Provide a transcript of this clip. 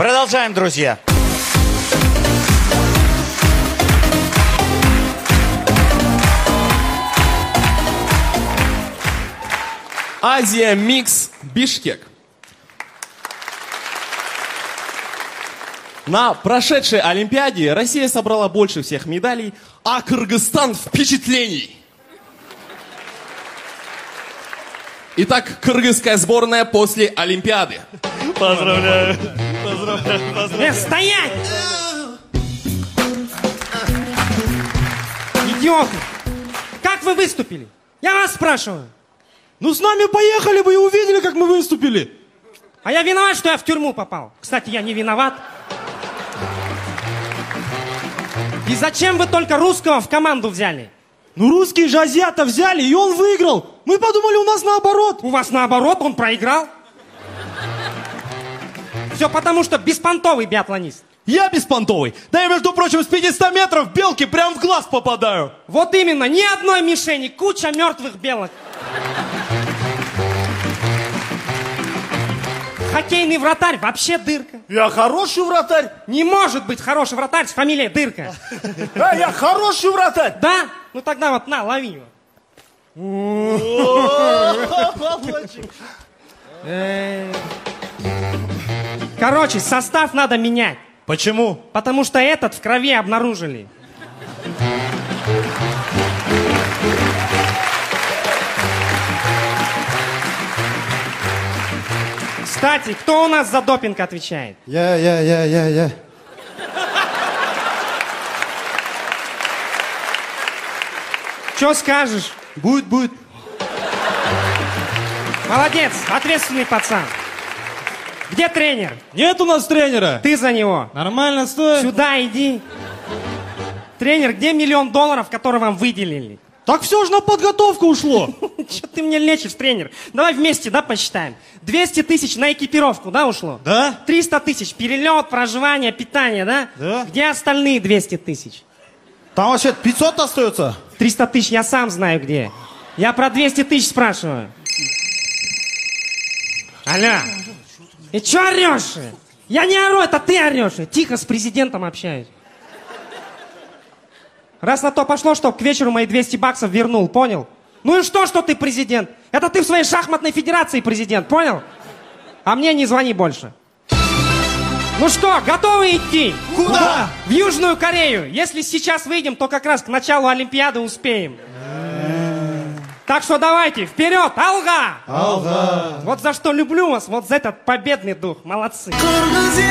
Продолжаем, друзья. Азия Микс Бишкек. На прошедшей Олимпиаде Россия собрала больше всех медалей, а Кыргызстан впечатлений. Итак, кыргызская сборная после Олимпиады. Поздравляю. Поздравляю. Стоять! Идиоты! Как вы выступили? Я вас спрашиваю. Ну с нами поехали бы и увидели, как мы выступили. А я виноват, что я в тюрьму попал. Кстати, я не виноват. И зачем вы только русского в команду взяли? Ну русские же азиата взяли, и он выиграл. Мы подумали, у нас наоборот. У вас наоборот, он проиграл. Все потому, что беспонтовый биатлонист. Я беспонтовый. Да я, между прочим, с 500 метров белки прям в глаз попадаю. Вот именно, ни одной мишени, куча мертвых белок. Хоккейный вратарь вообще дырка. Я хороший вратарь. Не может быть хороший вратарь с фамилией Дырка. Да, я хороший вратарь. Да? Ну тогда вот на, лови его. Короче, состав надо менять. Почему? Потому что этот в крови обнаружили. Кстати, кто у нас за допинг отвечает? Я. Что скажешь? Будет. Молодец, ответственный пацан. Где тренер? Нет у нас тренера. Ты за него. Нормально, стой. Сюда иди. Тренер, где $1 миллион, который вам выделили? Так все же на подготовку ушло. Что ты мне лечишь, тренер? Давай вместе, да, посчитаем. 200 тысяч на экипировку, да, ушло? Да. 300 тысяч, перелет, проживание, питание, да? Да. Где остальные 200 тысяч? Там вообще 500 остается. 300 тысяч я сам знаю где. Я про 200 тысяч спрашиваю. Алло. И чё орёшь? Я не ору, это ты орёшь. Тихо, с президентом общаюсь. Раз на то пошло, что к вечеру мои 200 баксов вернул, понял? Ну и что ты президент? Это ты в своей шахматной федерации президент, понял? А мне не звони больше. Ну что, готовы идти? Куда? В Южную Корею. Если сейчас выйдем, то как раз к началу Олимпиады успеем. Так что давайте, вперед, алга! Алга! Вот за что люблю вас, вот за этот победный дух. Молодцы. Kırmızı